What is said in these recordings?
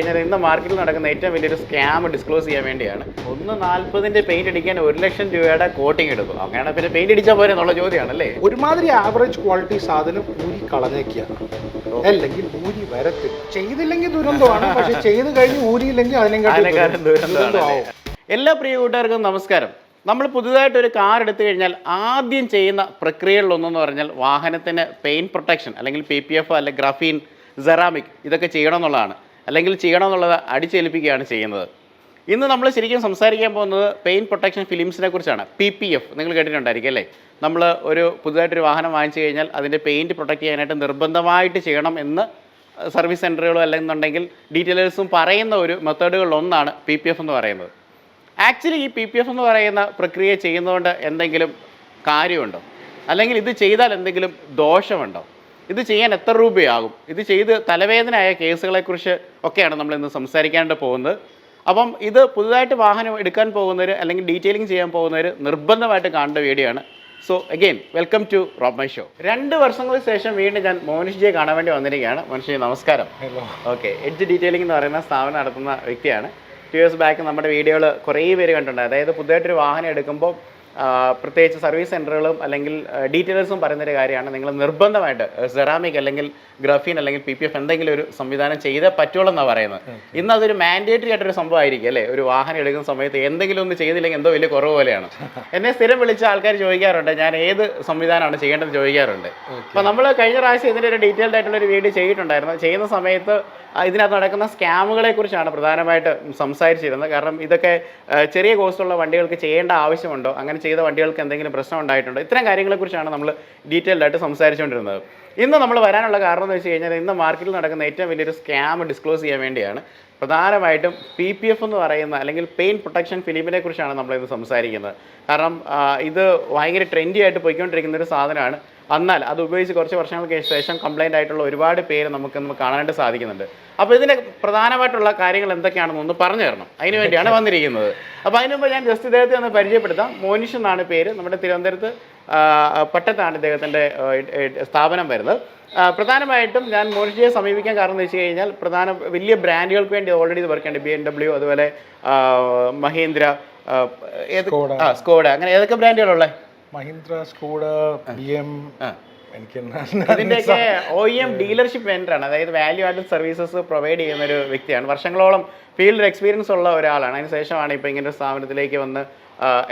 ഇന്ന് മാർക്കറ്റിൽ നടക്കുന്ന ഏറ്റവും വലിയൊരു സ്കാം ഡിസ്ക്ലോസ് ചെയ്യാൻ വേണ്ടിയാണ് 140 പെയിന്റ് അടിക്കാൻ 1 ലക്ഷം രൂപയുടെ കോട്ടിങ് എടുക്കും. അങ്ങനെ പിന്നെ പെയിന്റ് അടിച്ചാൽ പോരെ എന്നുള്ള ചോദ്യമാണല്ലേ. ഒരുമാതിരി ആവറേജ് ക്വാളിറ്റി സാധനം ഊരി കളഞ്ഞേക്കാണ്, അല്ലെങ്കിൽ ഊരി വരത്തില്ല. ചെയ്തില്ലെങ്കിൽ ദുരന്തമാണ്, പക്ഷെ ചെയ്ത് കഴിഞ്ഞ് ഊരിയില്ലെങ്കിൽ അതിനെക്കാളും ദുരന്തമാവും. എല്ലാ പ്രിയ കൂട്ടുകാർക്കും നമസ്കാരം. നമ്മൾ പുതുതായിട്ടൊരു കാർ എടുത്തു കഴിഞ്ഞാൽ ആദ്യം ചെയ്യുന്ന പ്രക്രിയകളിലൊന്നെന്ന് പറഞ്ഞാൽ വാഹനത്തിന് പെയിൻറ്റ് പ്രൊട്ടക്ഷൻ അല്ലെങ്കിൽ PPF അല്ലെങ്കിൽ ഗ്രഫീൻ, സെറാമിക് ഇതൊക്കെ ചെയ്യണമെന്നുള്ളതാണ്. അല്ലെങ്കിൽ ചെയ്യണമെന്നുള്ളത് അടിച്ചേൽപ്പിക്കുകയാണ് ചെയ്യുന്നത്. ഇന്ന് നമ്മൾ ശരിക്കും സംസാരിക്കാൻ പോകുന്നത് പെയിൻറ്റ് പ്രൊട്ടക്ഷൻ ഫിലിംസിനെ കുറിച്ചാണ്. PPF നിങ്ങൾ കേട്ടിട്ടുണ്ടായിരിക്കും അല്ലേ. നമ്മൾ ഒരു പുതുതായിട്ടൊരു വാഹനം വാങ്ങിച്ചു കഴിഞ്ഞാൽ അതിൻ്റെ പെയിൻറ്റ് പ്രൊട്ടക്റ്റ് ചെയ്യാനായിട്ട് നിർബന്ധമായിട്ട് ചെയ്യണം എന്ന് സർവീസ് സെൻ്ററുകളോ അല്ലെന്നുണ്ടെങ്കിൽ ഡീറ്റെയിലേഴ്സും പറയുന്ന ഒരു മെത്തേഡുകളിലൊന്നാണ് PPF എന്ന് പറയുന്നത്. ആക്ച്വലി ഈ PPF എന്ന് പറയുന്ന പ്രക്രിയ ചെയ്യുന്നതുകൊണ്ട് എന്തെങ്കിലും കാര്യമുണ്ടോ, അല്ലെങ്കിൽ ഇത് ചെയ്താൽ എന്തെങ്കിലും ദോഷമുണ്ടോ, ഇത് ചെയ്യാൻ എത്ര രൂപയാകും, ഇത് ചെയ്ത് തലവേദനയായ കേസുകളെക്കുറിച്ച് ഒക്കെയാണ് നമ്മൾ ഇന്ന് സംസാരിക്കാണ്ട് പോകുന്നത്. അപ്പം ഇത് പുതുതായിട്ട് വാഹനം എടുക്കാൻ പോകുന്നവർ അല്ലെങ്കിൽ ഡീറ്റെയിലിംഗ് ചെയ്യാൻ പോകുന്നവർ നിർബന്ധമായിട്ട് കാണേണ്ട വീഡിയോ ആണ്. So again welcome to rob my show. 2 വർഷങ്ങൾക്ക് ശേഷം വീണ്ടും ഞാൻ മോനിഷ് ജിയെ കാണാൻ വേണ്ടി വന്നിരിക്കുകയാണ്. മോനിഷ് ജി നമസ്കാരം. ഓക്കെ, എഡ്ജ് ഡീറ്റെയിലിംഗ് എന്ന് പറയുന്ന സ്ഥാപനം നടത്തുന്ന വ്യക്തിയാണ്. 2 years ബാക്ക് നമ്മുടെ വീഡിയോകൾ കുറേ പേര് കണ്ടിട്ടുണ്ട്. അതായത് പുതുതായിട്ടൊരു വാഹനം എടുക്കുമ്പോൾ പ്രത്യേകിച്ച് സർവീസ് സെൻ്ററുകളും അല്ലെങ്കിൽ ഡീറ്റെയിലേഴ്സും പറയുന്നൊരു കാര്യമാണ് നിങ്ങൾ നിർബന്ധമായിട്ട് സെറാമിക് അല്ലെങ്കിൽ ഗ്രഫീൻ അല്ലെങ്കിൽ PPF എന്തെങ്കിലും ഒരു സംവിധാനം ചെയ്തേ പറ്റുള്ളൂ എന്നാണ് പറയുന്നത്. ഇന്ന് അതൊരു മാൻഡേറ്ററി ആയിട്ടൊരു സംഭവമായിരിക്കും അല്ലേ. ഒരു വാഹനം എടുക്കുന്ന സമയത്ത് എന്തെങ്കിലും ഒന്ന് ചെയ്തില്ലെങ്കിൽ എന്തോ വലിയ കുറവ് പോലെയാണ്. എന്നെ സ്ഥിരം വിളിച്ച ആൾക്കാർ ചോദിക്കാറുണ്ട് ഞാൻ ഏത് സംവിധാനമാണ് ചെയ്യേണ്ടത് ചോദിക്കാറുണ്ട്. അപ്പോൾ നമ്മൾ കഴിഞ്ഞ പ്രാവശ്യം ഇതിൻ്റെ ഒരു ഡീറ്റെയിൽഡ് ആയിട്ടുള്ളൊരു വീഡിയോ ചെയ്തിട്ടുണ്ടായിരുന്നു. ചെയ്യുന്ന സമയത്ത് ഇതിനകത്ത് നടക്കുന്ന സ്കാമുകളെ കുറിച്ചാണ് പ്രധാനമായിട്ട് സംസാരിച്ചിരുന്നത്. കാരണം ഇതൊക്കെ ചെറിയ കോസ്റ്റുള്ള വണ്ടികൾക്ക് ചെയ്യേണ്ട ആവശ്യമുണ്ടോ, അങ്ങനെ ചെയ്ത വണ്ടികൾക്ക് എന്തെങ്കിലും പ്രശ്നം ഉണ്ടായിട്ടുണ്ടോ, ഇത്തരം കാര്യങ്ങളെക്കുറിച്ചാണ് നമ്മൾ ഡീറ്റെയിൽഡ് ആയിട്ട് സംസാരിച്ചുകൊണ്ടിരുന്നത്. ഇന്ന് നമ്മൾ വരാനുള്ള കാരണം എന്ന് വെച്ച് കഴിഞ്ഞാൽ ഇന്ന് മാർക്കറ്റിൽ നടക്കുന്ന ഏറ്റവും വലിയൊരു സ്കാം ഡിസ്ക്ലോസ് ചെയ്യാൻ വേണ്ടിയാണ്. പ്രധാനമായിട്ടും PPF എന്ന് പറയുന്ന അല്ലെങ്കിൽ പെയിൻറ്റ് പ്രൊട്ടക്ഷൻ ഫിലിമിനെ കുറിച്ചാണ് നമ്മളിന്ന് സംസാരിക്കുന്നത്. കാരണം ഇത് ഭയങ്കര ട്രെൻഡി ആയിട്ട് പോയിക്കൊണ്ടിരിക്കുന്ന ഒരു സാധനമാണ്. എന്നാൽ അത് ഉപയോഗിച്ച് കുറച്ച് വർഷങ്ങൾക്ക് ശേഷം കംപ്ലൈൻ്റ് ആയിട്ടുള്ള ഒരുപാട് പേര് നമുക്ക് കാണാനായിട്ട് സാധിക്കുന്നുണ്ട്. അപ്പോൾ ഇതിൻ്റെ പ്രധാനമായിട്ടുള്ള കാര്യങ്ങൾ എന്തൊക്കെയാണെന്നൊന്ന് പറഞ്ഞു തരണം, അതിന് വേണ്ടിയാണ് വന്നിരിക്കുന്നത്. അപ്പോൾ അതിന് മുമ്പ് ഞാൻ ജസ്റ്റ് ഇദ്ദേഹത്തെ ഒന്ന് പരിചയപ്പെടുത്താം. മോനിഷ് എന്നാണ് പേര്. നമ്മുടെ തിരുവനന്തപുരത്ത് പട്ടത്താണ് ഇദ്ദേഹത്തിൻ്റെ സ്ഥാപനം വരുന്നത്. പ്രധാനമായിട്ടും ഞാൻ മോനിഷിയെ സമീപിക്കാൻ കാരണം എന്ന് വെച്ച് കഴിഞ്ഞാൽ വലിയ ബ്രാൻഡുകൾക്ക് വേണ്ടി ഓൾറെഡി ഇത് വർക്ക് ചെയ്യുന്നുണ്ട്. BMW, അതുപോലെ മഹീന്ദ്ര, സ്കോഡ, അങ്ങനെ ഏതൊക്കെ ബ്രാൻഡുകളുള്ളത്? മഹീന്ദ്ര, സ്കോഡ, BM, ഇതിൻ്റെയൊക്കെ OEM ഡീലർഷിപ്പ് വെൻഡറാണ്. അതായത് വാല്യൂ ആഡഡ് സർവീസസ് പ്രൊവൈഡ് ചെയ്യുന്ന ഒരു വ്യക്തിയാണ്. വർഷങ്ങളോളം ഫീൽഡ് എക്സ്പീരിയൻസ് ഉള്ള ഒരാളാണ്. അതിന് ശേഷമാണ് ഇപ്പോൾ ഇങ്ങനെ ഒരു സ്ഥാപനത്തിലേക്ക് വന്ന്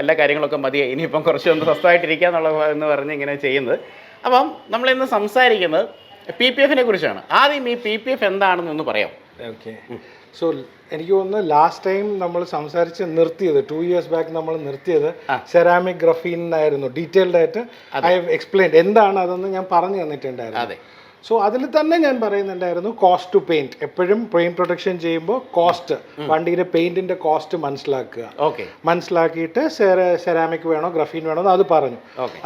എല്ലാ കാര്യങ്ങളൊക്കെ മതിയായി, ഇനിയിപ്പം കുറച്ചൊന്ന് സ്വസ്ഥമായിട്ടിരിക്കുക എന്ന് പറഞ്ഞ് ഇങ്ങനെ ചെയ്യുന്നത്. അപ്പം നമ്മളിന്ന് സംസാരിക്കുന്നത് PPF-നെ കുറിച്ചാണ്. ആദ്യം ഈ PPF എന്താണെന്നൊന്ന് പറയാം. ഓക്കെ, സോ എനിക്ക് തോന്നുന്നു ലാസ്റ്റ് ടൈം നമ്മൾ സംസാരിച്ച് നിർത്തിയത് 2 years ബാക്ക് നമ്മൾ നിർത്തിയത് സെറാമിക് ഗ്രഫീൻ ആയിരുന്നു. ഡീറ്റെയിൽഡ് ആയിട്ട് ഐ ഹവ് എക്സ്പ്ലെയിൻഡ് എന്താണ് അതെന്ന് ഞാൻ പറഞ്ഞു തന്നിട്ടുണ്ടായിരുന്നു. സോ അതിൽ തന്നെ ഞാൻ പറയുന്നുണ്ടായിരുന്നു കോസ്റ്റ് ടു പെയിന്റ്. എപ്പോഴും പെയിന്റ് പ്രൊട്ടക്ഷൻ ചെയ്യുമ്പോൾ കോസ്റ്റ്, വണ്ടിയുടെ പെയിന്റിന്റെ കോസ്റ്റ് മനസ്സിലാക്കിയിട്ട് സെറാമിക് വേണോ ഗ്രഫീൻ വേണോ അത് പറഞ്ഞു.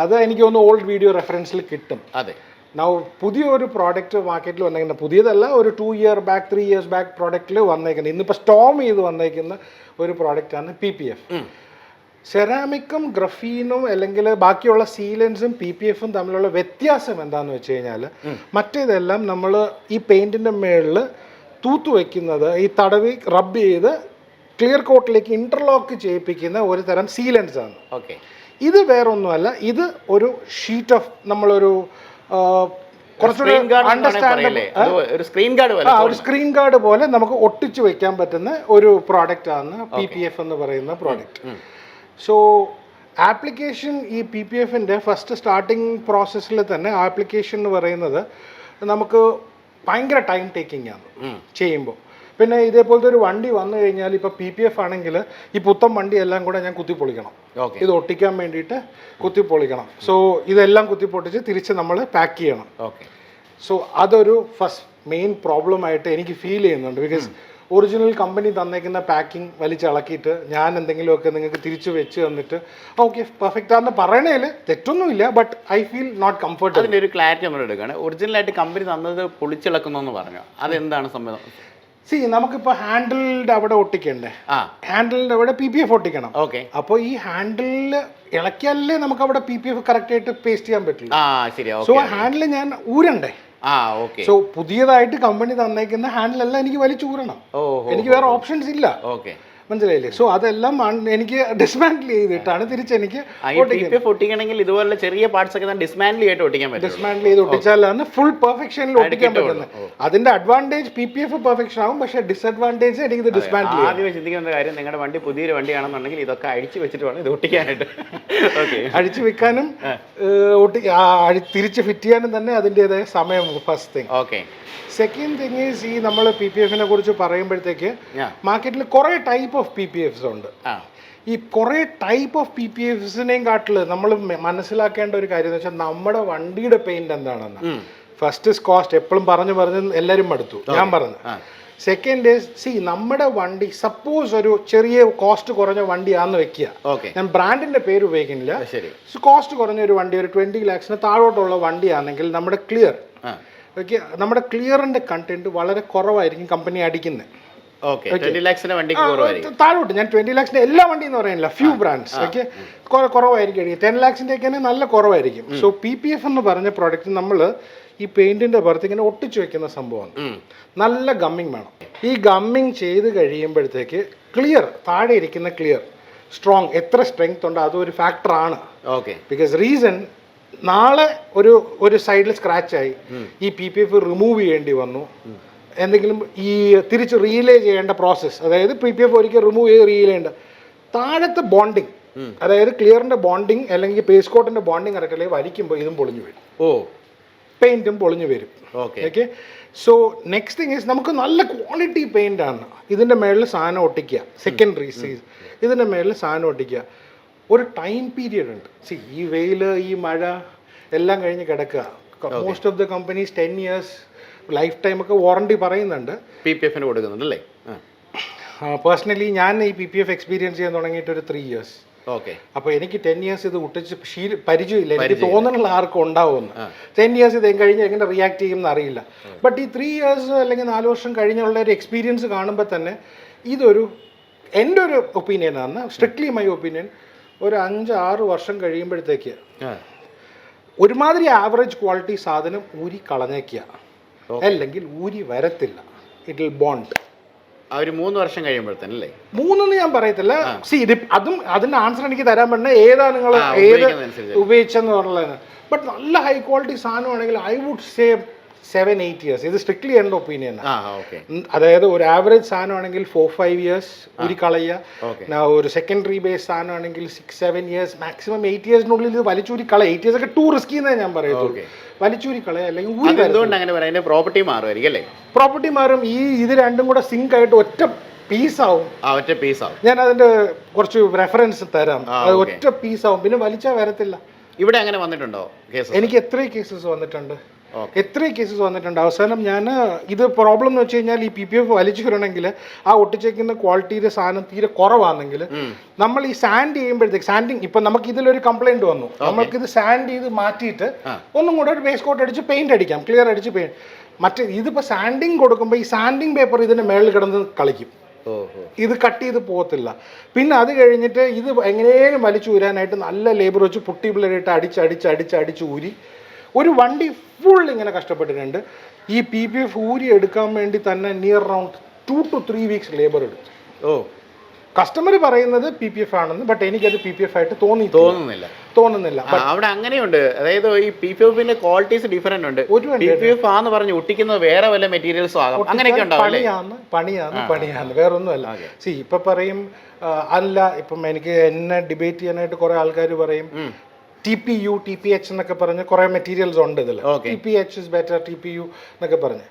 അത് എനിക്ക് തോന്നുന്നു ഓൾഡ് വീഡിയോ റെഫറൻസിൽ കിട്ടും. പുതിയൊരു പ്രോഡക്റ്റ് മാർക്കറ്റിൽ വന്നേക്കുന്ന, പുതിയതല്ല, ഒരു 2 years ബാക്ക് 3 years ബാക്ക് പ്രോഡക്റ്റിൽ വന്നേക്കുന്നത്, ഇന്നിപ്പോൾ സ്റ്റോം ചെയ്ത് വന്നേക്കുന്ന ഒരു പ്രോഡക്റ്റാണ് PPF. സെറാമിക്കും ഗ്രഫീനും അല്ലെങ്കിൽ ബാക്കിയുള്ള സീലൻസും PPF-ഉം തമ്മിലുള്ള വ്യത്യാസം എന്താണെന്ന് വെച്ച് കഴിഞ്ഞാൽ, മറ്റേതെല്ലാം നമ്മൾ ഈ പെയിൻറ്റിൻ്റെ മുകളിൽ തൂത്തു വയ്ക്കുന്നത്, ഈ തടവി റബ്ബ് ചെയ്ത് ക്ലിയർ കോട്ടിലേക്ക് ഇൻ്റർലോക്ക് ചെയ്യിപ്പിക്കുന്ന ഒരു തരം സീലൻസ് ആണ്. ഇത് വേറൊന്നുമല്ല, ഇത് ഒരു ഷീറ്റ് ഓഫ് നമ്മളൊരു കുറച്ചുകൂടി ഒരു സ്ക്രീൻ ഗാർഡ് പോലെ നമുക്ക് ഒട്ടിച്ചു വെക്കാൻ പറ്റുന്ന ഒരു പ്രോഡക്റ്റ് ആണ് PPF എന്ന് പറയുന്ന പ്രോഡക്റ്റ്. സോ ആപ്ലിക്കേഷൻ ഈ PPF-ൻ്റെ ഫസ്റ്റ് സ്റ്റാർട്ടിങ് പ്രോസസ്സിൽ തന്നെ ആപ്ലിക്കേഷൻ എന്ന് പറയുന്നത് നമുക്ക് ഭയങ്കര ടൈം ടേക്കിംഗ് ആണ് ചെയ്യുമ്പോൾ. പിന്നെ ഇതേപോലത്തെ ഒരു വണ്ടി വന്നു കഴിഞ്ഞാൽ ഇപ്പോൾ PPF ആണെങ്കിൽ ഈ പുത്തൻ വണ്ടി എല്ലാം കൂടെ ഞാൻ കുത്തിപ്പൊളിക്കണം, ഇത് ഒട്ടിക്കാൻ വേണ്ടിയിട്ട് കുത്തിപ്പൊളിക്കണം. സോ ഇതെല്ലാം കുത്തിപ്പൊട്ടിച്ച് തിരിച്ച് നമ്മൾ പാക്ക് ചെയ്യണം. സോ അതൊരു ഫസ്റ്റ് മെയിൻ പ്രോബ്ലം ആയിട്ട് എനിക്ക് ഫീൽ ചെയ്യുന്നുണ്ട്. ബിക്കോസ് ഒറിജിനൽ കമ്പനി തന്നേക്കുന്ന പാക്കിംഗ് വലിച്ചിളക്കിയിട്ട് ഞാൻ എന്തെങ്കിലുമൊക്കെ നിങ്ങൾക്ക് തിരിച്ചു വെച്ച് തന്നിട്ട് ഓക്കെ പെർഫെക്റ്റ് ആണെന്ന് പറയണേൽ തെറ്റൊന്നുമില്ല, but I feel not comfortable. അതിൻ്റെ ഒരു ക്ലാരിറ്റി നമ്മൾ എടുക്കുകയാണ്. ഒറിജിനലായിട്ട് കമ്പനി തന്നത് പൊളിച്ചിളക്കുന്നു എന്ന് പറഞ്ഞു, അതെന്താണ് സംഭവം? നമുക്കിപ്പോൾ ഹാൻഡിലിന്റെ അവിടെ ഒട്ടിക്കണ്ടേ, ഹാൻഡിലിന്റെ അവിടെ PPF ഒട്ടിക്കണം. അപ്പോൾ ഈ ഹാൻഡിലിൽ ഇളക്കിയാലേ നമുക്ക് അവിടെ PPF കറക്റ്റ് ആയിട്ട് പേസ്റ്റ് ചെയ്യാൻ പറ്റില്ല. സോ ഹാൻഡിൽ ഞാൻ ഊരണ്ടേ, ആ ഓക്കെ. സോ പുതിയതായിട്ട് കമ്പനി തന്നേക്കുന്ന ഹാൻഡിലെല്ലാം എനിക്ക് വലിച്ചൂരണം. എനിക്ക് വേറെ ഓപ്ഷൻസ് ഇല്ല. ഓക്കെ, മനസ്സിലായില്ലേ? സോ അതെല്ലാം എനിക്ക് ഡിസ്മാൻഡിൽ ചെയ്തിട്ടാണ് തിരിച്ചെനിക്ക് ഒട്ടിക്കണമെങ്കിൽ ഇതുപോലുള്ള ചെറിയ പാർട്സ് ഒക്കെ ഡിസ്മാൻഡിൽ ചെയ്തിട്ട് ഒട്ടിക്കാൻ പറ്റും. ഡിസ്മാൻഡിൽ ചെയ്ത് ഒട്ടിച്ചാലാണ് ഫുൾ പെർഫെക്ഷനിൽ ഒട്ടിക്കാൻ പറ്റുന്നത്. അതിന്റെ അഡ്വാൻറ്റേജ് PPF പെർഫെക്ഷൻ ആവും, പക്ഷേ ഡിസ്അഡ്വാൻറ്റേജ് എനിക്ക് ഇത് ഡിസ്മാൻഡിൽ ചെയ്യാം. ആദ്യം ചിന്തിക്കുന്ന കാര്യം, നിങ്ങളുടെ വണ്ടി പുതിയൊരു വണ്ടിയാണെന്നുണ്ടെങ്കിൽ ഇതൊക്കെ അഴിച്ചു വെച്ചിട്ട് വേണം ഇത് ഒട്ടിക്കാനായിട്ട്. ഓക്കെ, അഴിച്ചു വെക്കാനും തിരിച്ച് ഫിറ്റ് ചെയ്യാനും തന്നെ അതിൻ്റെതായ സമയം first thing. Okay. Second thing is ഈ നമ്മൾ PPF-നെ കുറിച്ച് പറയുമ്പോഴത്തേക്ക് മാർക്കറ്റിൽ കുറേ ടൈപ്പ് ഓഫ് PPFs ഉണ്ട്. ഈ കുറേ ടൈപ്പ് ഓഫ് PPFs-നെയും കാട്ടിൽ നമ്മൾ മനസ്സിലാക്കേണ്ട ഒരു കാര്യം എന്ന് വെച്ചാൽ നമ്മുടെ വണ്ടിയുടെ പെയിന്റ് എന്താണെന്ന്. ഫസ്റ്റ് ഇസ് കോസ്റ്റ്, എപ്പോഴും പറഞ്ഞ് എല്ലാവരും മടുത്തു, ഞാൻ പറഞ്ഞു. സെക്കൻഡ് ഈസ് നമ്മുടെ വണ്ടി സപ്പോസ് ഒരു ചെറിയ കോസ്റ്റ് കുറഞ്ഞ വണ്ടിയാണെന്ന് വെക്കുക, ഞാൻ ബ്രാൻഡിന്റെ പേര് ഉപയോഗിക്കുന്നില്ല, കോസ്റ്റ് കുറഞ്ഞ ഒരു വണ്ടി, ഒരു 20 lakhs താഴോട്ടുള്ള വണ്ടിയാണെങ്കിൽ നമ്മുടെ ക്ലിയർ ഓക്കെ, നമ്മുടെ ക്ലിയറിന്റെ കണ്ടന്റ് വളരെ കുറവായിരിക്കും കമ്പനി അടിക്കുന്നത്. താഴോട്ട് ഞാൻ 20 lakhs എല്ലാ വണ്ടി എന്ന് പറയുന്നില്ല, ഫ്യൂ ബ്രാൻഡ്സ് ഓക്കെ കുറവായിരിക്കും. 10 lakhs ഒക്കെ നല്ല കുറവായിരിക്കും. സോ PPF എന്ന് പറഞ്ഞ പ്രോഡക്റ്റ് നമ്മൾ ഈ പെയിന്റിന്റെ പുറത്ത് ഇങ്ങനെ ഒട്ടിച്ചു വെക്കുന്ന സംഭവമാണ്. നല്ല ഗമ്മിങ് വേണം. ഈ ഗമ്മിങ് ചെയ്ത് കഴിയുമ്പോഴത്തേക്ക് ക്ലിയർ, താഴെ ഇരിക്കുന്ന ക്ലിയർ സ്ട്രോങ്, എത്ര സ്ട്രെങ്ത് ഉണ്ടോ അതൊരു ഫാക്ടറാണ്. ബിക്കോസ് റീസൺ, നാളെ ഒരു സൈഡിൽ സ്ക്രാച്ച് ആയി, ഈ PPF റിമൂവ് ചെയ്യേണ്ടി വന്നു, എന്തെങ്കിലും ഈ തിരിച്ച് റീലേ ചെയ്യേണ്ട പ്രോസസ്സ്, അതായത് PPF ഒരിക്കൽ റിമൂവ് ചെയ്ത് റീലേ ചെയ്യേണ്ട താഴത്തെ ബോണ്ടിങ്, അതായത് ക്ലിയറിന്റെ ബോണ്ടിങ് അല്ലെങ്കിൽ പേസ് കോട്ടിന്റെ ബോണ്ടിങ് കറക്റ്റ് വലിക്കുമ്പോൾ ഇതും പൊളിഞ്ഞു വരും, പെയിന്റും പൊളിഞ്ഞു വരും. Okay, so next thing is നമുക്ക് നല്ല ക്വാളിറ്റി പെയിന്റ് ആണ് ഇതിന്റെ മേളിൽ സാധനം ഒട്ടിക്കുക. സെക്കൻഡറി സൈസ് ഇതിന്റെ മേളിൽ സാധനം ഒട്ടിക്കുക. ഒരു ടൈം പീരിയഡ് ഉണ്ട്. ഈ വെയിൽ, ഈ മഴ എല്ലാം കഴിഞ്ഞ് കിടക്കുക. Most of the companies 10 years life time ഒക്കെ വാറണ്ടി പറയുന്നുണ്ട്, PPF-ന് കൊടുക്കുന്നുണ്ടല്ലേ. പേഴ്സണലി ഞാൻ ഈ PPF എക്സ്പീരിയൻസ് ചെയ്യാൻ തുടങ്ങിയിട്ട് ഒരു 3 years. ഓക്കെ, അപ്പോൾ എനിക്ക് 10 years ഇത് ഒട്ടിച്ച് പരിചയമില്ല, എനിക്ക് തോന്നണുള്ള ആർക്കും ഉണ്ടാവുമെന്ന്. 10 years ഇത് കഴിഞ്ഞ് എങ്ങനെ റിയാക്ട് ചെയ്യുമെന്ന് അറിയില്ല. ബട്ട് ഈ 3 years അല്ലെങ്കിൽ 4 വർഷം കഴിഞ്ഞുള്ള ഒരു എക്സ്പീരിയൻസ് കാണുമ്പോൾ തന്നെ ഇതൊരു എൻ്റെ ഒരു ഒപ്പീനിയനാണ്, സ്ട്രിക്ട്ലി മൈ ഒപ്പീനിയൻ, ഒരു 5-6 വർഷം കഴിയുമ്പോഴത്തേക്ക് ഒരുമാതിരി ആവറേജ് ക്വാളിറ്റി സാധനം ഊരി കളഞ്ഞേക്കുക, അല്ലെങ്കിൽ ഊരി വരത്തില്ല, ഇറ്റ് വിൽ ബോണ്ട്. ഒരു 3 വർഷം കഴിയുമ്പോഴത്തേനല്ലേ? 3 ഞാൻ പറയത്തില്ല. അതും അതിന്റെ ആൻസർ എനിക്ക് തരാൻ പറ്റുന്ന ഏതാ നിങ്ങൾ ഏത് ഉപയോഗിച്ചെന്ന് പറഞ്ഞത്. ബട്ട് നല്ല ഹൈ ക്വാളിറ്റി സാധനമാണെങ്കിൽ ഐ വുഡ് സേ 7-8 years. ഇത് സ്ട്രിക്ട്ലി എൻ്റെ ഒപ്പീനിയൻ. അതായത് ഒരു ആവറേജ് സാധനമാണെങ്കിൽ 4-5 years ഊരി കളയുക. ഒരു സെക്കൻഡറി ബേസ് സാധനമാണെങ്കിൽ 6-7 years, മാക്സിമം 8 yearsനുള്ളിൽ ഇത് വലിച്ചൂരി കളയുക. 8 years ഒക്കെ ടൂ റിസ്കി എന്നേ ഞാൻ പറയുള്ളൂ. വലിച്ചൂരി കളയുക, അല്ലെങ്കിൽ പ്രോപ്പർട്ടി മാറുമായിരിക്കും അല്ലേ? പ്രോപ്പർട്ടി മാറും. ഇത് രണ്ടും കൂടെ സിങ്ക് ആയിട്ട് ഒറ്റ പീസാവും. ഞാൻ അതിന്റെ കുറച്ച് റെഫറൻസ് തരാം. അത് ഒറ്റ പീസാവും, പിന്നെ വലിച്ചാൽ വരത്തില്ല. ഇവിടെ അങ്ങനെ വന്നിട്ടുണ്ടോ? എനിക്ക് എത്രയും കേസസ് വന്നിട്ടുണ്ട്. അവസാനം ഞാൻ ഇത് പ്രോബ്ലം എന്ന് വെച്ച് കഴിഞ്ഞാൽ ഈ PPF വലിച്ചു വരണമെങ്കിൽ ആ ഒട്ടിച്ചേക്കുന്ന ക്വാളിറ്റിയുടെ സാധനം തീരെ കുറവാണെങ്കിൽ നമ്മൾ ഈ സാൻഡ് ചെയ്യുമ്പോഴത്തേക്ക്, സാൻഡിങ് ഇപ്പൊ നമുക്ക് ഇതിലൊരു കംപ്ലൈന്റ് വന്നു, നമുക്ക് ഇത് സാൻഡ് ചെയ്ത് മാറ്റിയിട്ട് ഒന്നും കൂടെ ഒരു ബേസ് കോട്ട് അടിച്ച് പെയിന്റ് അടിക്കാം, ക്ലിയർ അടിച്ച് പെയിന്റ്. മറ്റേ ഇതിപ്പോ സാൻഡിങ് കൊടുക്കുമ്പോൾ ഈ സാൻഡിങ് പേപ്പർ ഇതിന്റെ മേളിൽ കിടന്ന് കളിക്കും, ഇത് കട്ട് ചെയ്ത് പോകത്തില്ല. പിന്നെ അത് കഴിഞ്ഞിട്ട് ഇത് എങ്ങനെയും വലിച്ചു ഊരാനായിട്ട് നല്ല ലേബർ വെച്ച് പുട്ടി പിള്ളേരിട്ട് അടിച്ച് ഊരി ഒരു വണ്ടി ഫുൾ ഇങ്ങനെ കഷ്ടപ്പെട്ടിട്ടുണ്ട്. ഈ PPF ഊരി എടുക്കാൻ വേണ്ടി തന്നെ near around 2 to 3 weeks labour എടുത്തു. കസ്റ്റമർ പറയുന്നത് PPF ആണെന്ന്, ബട്ട് എനിക്കത് PPF ആയിട്ട് തോന്നുന്നില്ല. അവിടെ അങ്ങനെയുണ്ട്. അതായത് ഈ PPF-ന്റെ ക്വാളിറ്റീസ് ഡിഫറെന്റ് ഉണ്ട്. PPF ആന്ന് പറഞ്ഞ് ഒട്ടിക്കുന്നത് വേറെ വല്ല മെറ്റീരിയൽസും ആകാം, അങ്ങനെയൊക്കെ ഉണ്ടാവും. പണിയാണ് വേറൊന്നുമല്ല. ഇപ്പൊ പറയും അല്ല, ഇപ്പം എന്നെ ഡിബേറ്റ് ചെയ്യാനായിട്ട് കുറെ ആൾക്കാർ പറയും TPU, TPH എന്നൊക്കെ പറഞ്ഞ് കുറെ മെറ്റീരിയൽസ് ഉണ്ട് ഇതിൽ. TPH ഇസ് ബെറ്റർ, TPU എന്നൊക്കെ പറഞ്ഞ്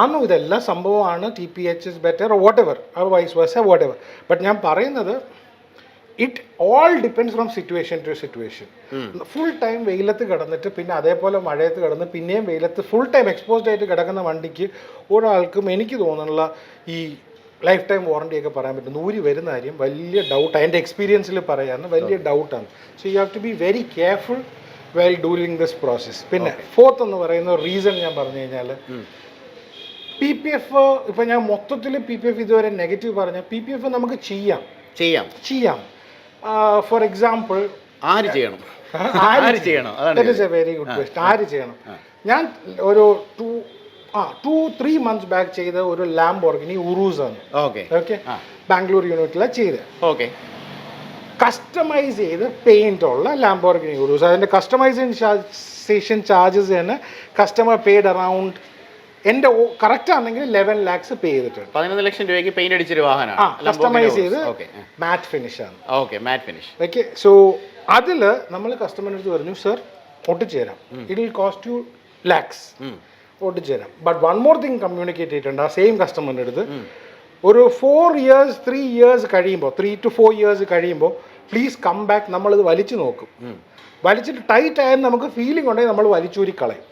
ആണോ? ഇതെല്ലാം സംഭവമാണ്. TPH is better whatever, vice versa whatever. But ഞാൻ പറയുന്നത് it all depends from situation to situation. Full time വെയിലത്ത് കിടന്നിട്ട് പിന്നെ അതേപോലെ മഴയത്ത് കിടന്ന് പിന്നെയും വെയിലത്ത് ഫുൾ ടൈം എക്സ്പോസ്ഡ് ആയിട്ട് കിടക്കുന്ന വണ്ടിക്ക് ഒരാൾക്കും എനിക്ക് തോന്നുന്നുള്ള ഈ ലൈഫ് ടൈം വാറണ്ടി ഒക്കെ പറയാൻ പറ്റും. ഊരി വരുന്ന കാര്യം വലിയ ഡൗട്ടാണ്, എൻ്റെ എക്സ്പീരിയൻസിൽ പറയാമെന്ന് വലിയ ഡൗട്ടാണ്. So you have to be very careful while doing this process. പിന്നെ ഫോർത്ത് എന്ന് പറയുന്ന റീസൺ ഞാൻ പറഞ്ഞു കഴിഞ്ഞാൽ PPF, ഇപ്പം ഞാൻ മൊത്തത്തിൽ PPF ഇതുവരെ നെഗറ്റീവ് പറഞ്ഞ PPF നമുക്ക് ചെയ്യാം. ഫോർ എക്സാമ്പിൾ ആര് ചെയ്യണം? Very good question. ആര് ചെയ്യണം? ഞാൻ ഒരു 2-3 months ബാക്ക് ചെയ്ത ഒരു ലാംബോർഗിനി ഉറൂസ് ആണ്. ഓക്കെ, ബാംഗ്ലൂർ യൂണിറ്റിലാണ് ചെയ്തത്. ഓക്കെ, കസ്റ്റമൈസ് ചെയ്ത് പെയിന്റ് ഉള്ള ലാംബോർഗിനി ഉറൂസ്. അതിന്റെ കസ്റ്റമൈസേഷൻ ചാർജസ് തന്നെ കസ്റ്റമർ പെയ്ഡ് അറൌണ്ട്, എൻ്റെ കറക്റ്റ് ആണെങ്കിൽ 11 lakhs പേ ചെയ്തിട്ടുണ്ട്. 11 ലക്ഷം രൂപയ്ക്ക് പെയിന്റ് അടിച്ചൊരു വാഹനമാണ്. കസ്റ്റമൈസ് ചെയ്ത് മാറ്റ് ഫിനിഷ് ആണ്. Okay, matte finish. Okay, so അതിൽ നമ്മൾ കസ്റ്റമറിൻ്റെ അടുത്ത് പറഞ്ഞു, സർ ഒട്ടിച്ചു തരാം, it will cost you lakhs, ഒട്ടിച്ചു തരാം. But one more thing communicate ചെയ്തിട്ടുണ്ട് ആ സെയിം കസ്റ്റമറിൻ്റെ അടുത്ത്, ഒരു 4 years 3 years കഴിയുമ്പോൾ, 3 to 4 years കഴിയുമ്പോൾ പ്ലീസ് കം ബാക്ക്, നമ്മളിത് വലിച്ചു നോക്കും. വലിച്ചിട്ട് ടൈറ്റ് ആയെന്ന് നമുക്ക് ഫീലിംഗ് ഉണ്ടെങ്കിൽ നമ്മൾ വലിച്ചൂരിക്കളയും.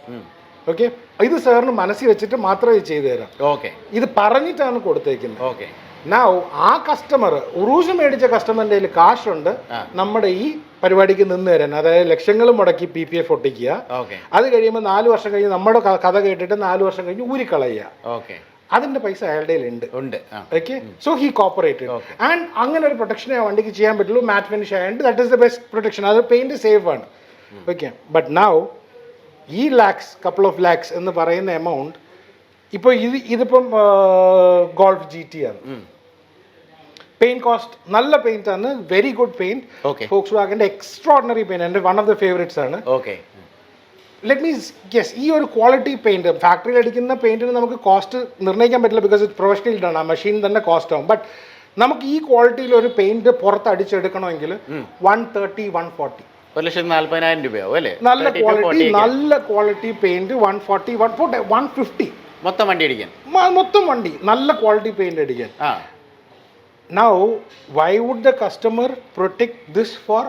ഓക്കെ, ഇത് സാറിന് മനസ്സിൽ വെച്ചിട്ട് മാത്രമേ ഇത് ചെയ്തു തരാം. ഓക്കെ, ഇത് പറഞ്ഞിട്ടാണ് കൊടുത്തേക്കുന്നത്. ഓക്കെ, നൗ ആ കസ്റ്റമർ, ഉറൂസ് മേടിച്ച കസ്റ്റമറിൻ്റെ കയ്യിൽ കാശുണ്ട് നമ്മുടെ ഈ പരിപാടിക്ക് നിന്ന് തരാൻ. അതായത് ലക്ഷങ്ങൾ മുടക്കി PPF ഒട്ടിക്കുക, അത് കഴിയുമ്പോൾ 4 വർഷം കഴിഞ്ഞ് നമ്മുടെ കഥ കേട്ടിട്ട് 4 വർഷം കഴിഞ്ഞ് ഊരിക്കളയുക. ഓക്കെ, അതിന്റെ പൈസ അയാളുടെ ഉണ്ട്. ഓക്കെ, സോ ഹി കോപ്പറേറ്റഡ് ആൻഡ് അങ്ങനെ ഒരു പ്രൊട്ടക്ഷനെ ആ വണ്ടിക്ക് ചെയ്യാൻ പറ്റുള്ളൂ. മാറ്റ് ഫിനിഷ് ആയതുകൊണ്ട് that is the best protection. അത് പെയിന്റ് സേഫ് ആണ്. ഓക്കെ, ബട്ട് നൗ ഈ lakhs, couple of lakhs എന്ന് പറയുന്ന എമൗണ്ട്, ഇപ്പോൾ ഇതിപ്പം ഗോൾഫ് GT ആണ്. പെയിന്റ് കോസ്റ്റ് നല്ല പെയിന്റ് ആണ്, വെരി ഗുഡ് പെയിന്റ്. ഫോക്സ്വാഗന്റെ എക്സ്ട്രോർഡിനറി പെയിന്റ്, എൻ്റെ വൺ ഓഫ് ദ ഫേവറേറ്റ്സ് ആണ്. ലെറ്റ് മീ ഗെസ്, ഈ ഒരു ക്വാളിറ്റി പെയിന്റ് ഫാക്ടറിയിൽ അടിക്കുന്ന പെയിന്റിന് നമുക്ക് കോസ്റ്റ് നിർണ്ണയിക്കാൻ പറ്റില്ല, ബിക്കോസ് ഇറ്റ് പ്രൊഫഷണൽ ആണ്, ആ മെഷീൻ തന്നെ കോസ്റ്റ് ആവും. ബട്ട് നമുക്ക് ഈ ക്വാളിറ്റിയിൽ ഒരു പെയിന്റ് പുറത്ത് അടിച്ചെടുക്കണമെങ്കിൽ 130-140, 1,40,000 രൂപയാവും അല്ലേ? നല്ല ക്വാളിറ്റി പെയിന്റ് 140, 150 മൊത്തം വണ്ടി അടിക്കാൻ, മൊത്തം വണ്ടി നല്ല ക്വാളിറ്റി പെയിന്റ് അടിക്കാൻ. Now, why would the customer protect this for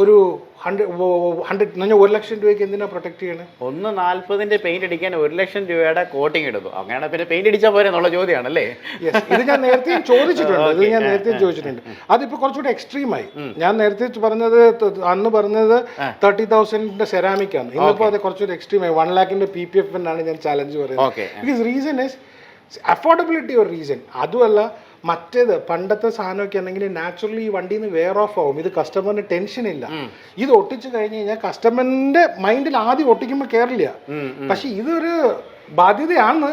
ഒരു 100 ലക്ഷം രൂപയ്ക്ക് എന്തിനാ പ്രൊട്ടക്ട് ചെയ്യണേ? 140ന്റെ പെയിന്റ് അടിക്കാൻ 1 ലക്ഷം രൂപയുടെ കോട്ടിങ് എടുത്തു. അങ്ങനെ പിന്നെ പെയിന്റ് അടിച്ചാൽ പോരെ എന്നുള്ള ചോദ്യമാണ് അല്ലേ? ഇത് ഞാൻ നേരത്തെ ചോദിച്ചിട്ടുണ്ട്. അതിപ്പോ കുറച്ചുകൂടി എക്സ്ട്രീമായി. ഞാൻ നേരത്തെ പറഞ്ഞത്, അന്ന് പറഞ്ഞത് 30,000 സെറാമിക് ആണ്. ഇന്നിപ്പോ അത് കുറച്ചുകൂടി എക്സ്ട്രീമായി. 1 lakhന്റെ PPF ആണ് ഞാൻ ചാലഞ്ച് പറയുന്നത്. ബിക്കോസ് റീസൺ ഇസ് അഫോർഡബിലിറ്റി ഒരു റീസൺ. അതുമല്ല, മറ്റേത് പണ്ടത്തെ സാധനമൊക്കെ ആണെങ്കിൽ നാച്ചുറലി ഈ വണ്ടിയിൽ നിന്ന് വെയർ ഓഫ് ആവും. ഇത് കസ്റ്റമറിന് ടെൻഷൻ ഇല്ല. ഇത് ഒട്ടിച്ചു കഴിഞ്ഞ് കഴിഞ്ഞാൽ കസ്റ്റമറിന്റെ മൈൻഡിൽ ആദ്യം ഒട്ടിക്കുമ്പോൾ കയറില്ല. പക്ഷെ ഇതൊരു ബാധ്യതയാണ്.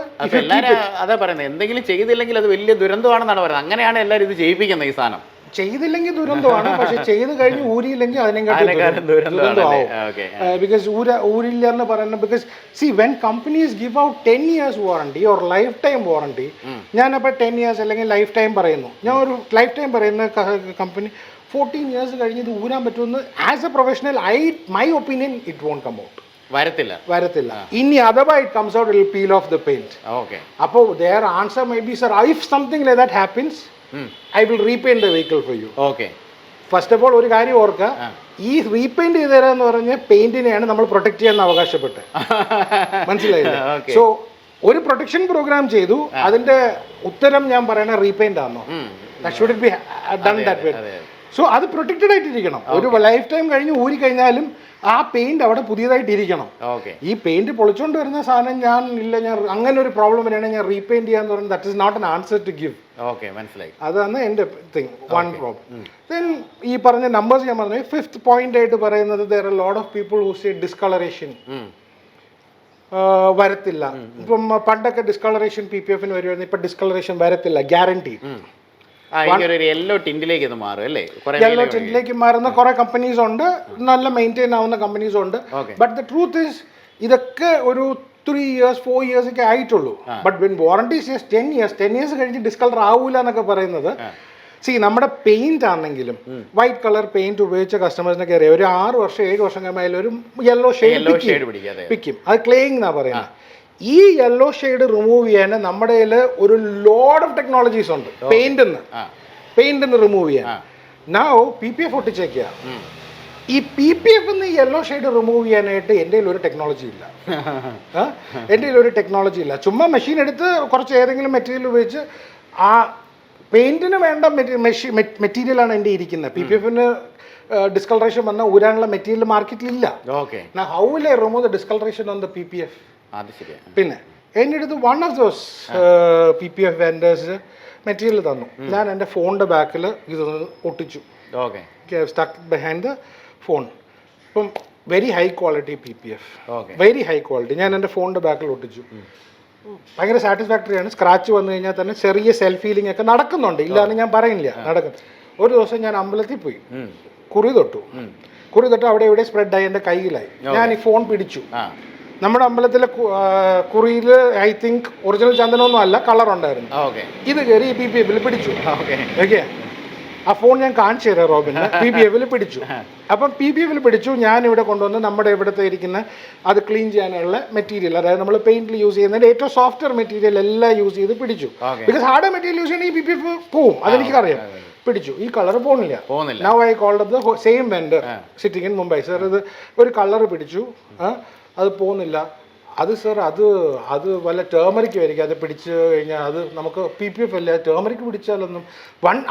അതാ പറയുന്നത്, എന്തെങ്കിലും ചെയ്തില്ലെങ്കിൽ അത് വലിയ ദുരന്തമാണെന്നാണ് പറയുന്നത്. അങ്ങനെയാണ് എല്ലാവരും ഇത് ചെയ്യിപ്പിക്കുന്നത്. ഈ സാധനം ചെയ്തില്ലെങ്കിൽ ദുരന്തമാണ്, പക്ഷെ ചെയ്ത് കഴിഞ്ഞ് ഊരിയില്ലെങ്കിൽ അതിനെക്കാട്ടും ദുരന്തമാവും. ബിക്കോസ് ഊരില്ല എന്ന് പറയുന്നത്, because see when companies give out 10 years warranty or lifetime warranty, ഞാനപ്പോൾ 10 years അല്ലെങ്കിൽ ലൈഫ് ടൈം പറയുന്നു, ഞാൻ ഒരു ലൈഫ് ടൈം പറയുന്ന കമ്പനി 14 years കഴിഞ്ഞ് ഇത് ഊരാൻ പറ്റുമെന്ന് as a professional my opinion it won't come out. വരത്തില്ല. ഇനി അഥവാ it comes out, it will peel off the paint. അപ്പോൾ their answer may be, sir, if something like that happens, I will repaint the vehicle for you. First of all ഒരു കാര്യം ഓർക്കുക, ഈ repaint ചെയ്ത് തരാന്ന് പറഞ്ഞ പെയിന്റിനെയാണ് നമ്മൾ പ്രൊട്ടക്ട് ചെയ്യാൻ അവകാശപ്പെട്ടത്. മനസ്സിലായില്ലേ? സോ ഒരു പ്രൊട്ടക്ഷൻ പ്രോഗ്രാം ചെയ്തു, അതിന്റെ ഉത്തരം ഞാൻ പറയണ റീപെയിന്റ് ആണോ? Should it be done that way. So അത് പ്രൊട്ടക്റ്റഡ് ആയിട്ടിരിക്കണം. ഒരു ലൈഫ് ടൈം കഴിഞ്ഞ് ഊരി കഴിഞ്ഞാലും ആ പെയിന്റ് അവിടെ പുതിയതായിട്ടിരിക്കണം. ഈ പെയിന്റ് പൊളിച്ചോണ്ട് വരുന്ന സാധനം ഞാൻ അങ്ങനെ ഒരു പ്രോബ്ലം വരികയാണെങ്കിൽ ഞാൻ റീപെയിന്റ് ചെയ്യാന്ന് പറയുന്നത് that is not an answer to give. മനസ്സിലായി. അതാണ് എൻ്റെ തിങ്, വൺ പ്രോബ്ലം. ദെൻ ഈ പറഞ്ഞ നമ്പേഴ്സ് ഞാൻ പറഞ്ഞു. 5th പോയിന്റ് ആയിട്ട് പറയുന്നത്, there are a lot of people who say discoloration വരത്തില്ല. ഇപ്പം പണ്ടൊക്കെ ഡിസ്കളറേഷൻ PPF വരുമായിരുന്നു, ഇപ്പൊ ഡിസ്കളറേഷൻ വരത്തില്ല, ഗ്യാരണ്ടി. യെല്ലോ ടിന്റിലേക്ക് മാറുന്ന കുറെ കമ്പനീസ് ഉണ്ട്, നല്ല മെയിൻറ്റെയിൻ ആവുന്ന കമ്പനീസ് ഉണ്ട്. ബട്ട് ദ ട്രൂത്ത് ഇസ്, ഇതൊക്കെ ഒരു 3 years 4 years ഒക്കെ ആയിട്ടുള്ളൂ. But when warranty says 10 years കഴിഞ്ഞ് ഡിസ്കളർ ആവൂല എന്നൊക്കെ പറയുന്നത്, നമ്മുടെ പെയിന്റ് ആണെങ്കിലും വൈറ്റ് കളർ പെയിന്റ് ഉപയോഗിച്ച കസ്റ്റമേഴ്സിനൊക്കെ അറിയാം, ഒരു 6 വർഷം 7 വർഷം കഴിയുമ്പോൾ ഒരു യെല്ലോ ഷെയ്ഡ് പിടിക്കും. അത് ക്ലേയിങ് എന്നാ പറയുന്നത്. ഈ യെല്ലോ ഷെയ്ഡ് റിമൂവ് ചെയ്യാൻ നമ്മുടെ കയ്യിൽ ഒരു ലോഡ് ഓഫ് ടെക്നോളജീസ് ഉണ്ട്. പെയിന്റ് റിമൂവ് ചെയ്യാൻ നൗ PPF ഒട്ടിച്ചേക്കുക. ഈ PPF യെല്ലോ ഷെയ്ഡ് റിമൂവ് ചെയ്യാനായിട്ട് എൻ്റെ കയ്യിൽ ഒരു ടെക്നോളജി ഇല്ല. ചുമ്മാ മെഷീൻ എടുത്ത് കുറച്ച് ഏതെങ്കിലും മെറ്റീരിയൽ ഉപയോഗിച്ച് ആ പെയിന്റിന് വേണ്ട മെറ്റീരിയലാണ് എൻ്റെ ഇരിക്കുന്നത്. PPFന് ഡിസ്കളറേഷൻ വന്നാൽ ഊരാനുള്ള മെറ്റീരിയൽ മാർക്കറ്റിലില്ല. How will I remove the discolouration on the PPF? പിന്നെ എൻ്റെ അടുത്ത് one of those PPF vendors material തന്നു. ഞാൻ എൻ്റെ ഫോണിൻ്റെ ബാക്കിൽ ഇതൊന്ന് ഒട്ടിച്ചു, സ്റ്റക്ക് ബിഹൈൻഡ് ദ ഫോൺ. ഇപ്പം very high quality PPF, okay. Very high quality. ഞാൻ എൻ്റെ ഫോണിൻ്റെ ബാക്കിൽ ഒട്ടിച്ചു. ഭയങ്കര സാറ്റിസ്ഫാക്ടറിയാണ്. സ്ക്രാച്ച് വന്നു കഴിഞ്ഞാൽ തന്നെ ചെറിയ സെൽഫ് ഹീലിംഗ് ഒക്കെ നടക്കുന്നുണ്ട്, ഇല്ലാന്ന് ഞാൻ പറയുന്നില്ല, നടക്കും. ഒരു ദിവസം ഞാൻ അമ്പലത്തിൽ പോയി, കുറി തൊട്ടു അവിടെ എവിടെ സ്പ്രെഡായി, എൻ്റെ കയ്യിലായി. ഞാൻ ഈ ഫോൺ പിടിച്ചു. നമ്മുടെ അമ്പലത്തിലെ കുറിയിൽ ഐ തിങ്ക് ഒറിജിനൽ ചന്ദനമൊന്നും അല്ല, കളർ ഉണ്ടായിരുന്നു. ഇത് കയറി PPF പിടിച്ചു. ഓക്കെ, ആ ഫോൺ ഞാൻ കാണിച്ചു തരാം റോബിന്. PPF പിടിച്ചു. അപ്പം PPF പിടിച്ചു. ഞാൻ ഇവിടെ കൊണ്ടുവന്ന് നമ്മുടെ ഇവിടുത്തെ ഇരിക്കുന്ന അത് ക്ലീൻ ചെയ്യാനുള്ള മെറ്റീരിയൽ, അതായത് നമ്മൾ പെയിന്റിൽ യൂസ് ചെയ്യുന്നതിന്റെ ഏറ്റവും സോഫ്റ്റ്വെയർ മെറ്റീരിയൽ എല്ലാം യൂസ് ചെയ്ത് പിടിച്ചു. ബിക്കോസ് ഹാർഡ് മെറ്റീരിയൽ യൂസ് ചെയ്യണമെങ്കിൽ PPF പോവും, അതെനിക്കറിയാം. പിടിച്ചു. ഈ കളർ പോകുന്നില്ല. Now I called the same vendor sitting in Mumbai. Sir, ഇത് ഒരു കളർ പിടിച്ചു, അത് പോകുന്നില്ല. അത് സർ, അത് വല്ല ടേമറിക്ക് വരിക, അത് പിടിച്ചു കഴിഞ്ഞാൽ അത് നമുക്ക് PPF അല്ല, ടേമറിക്ക് പിടിച്ചാലൊന്നും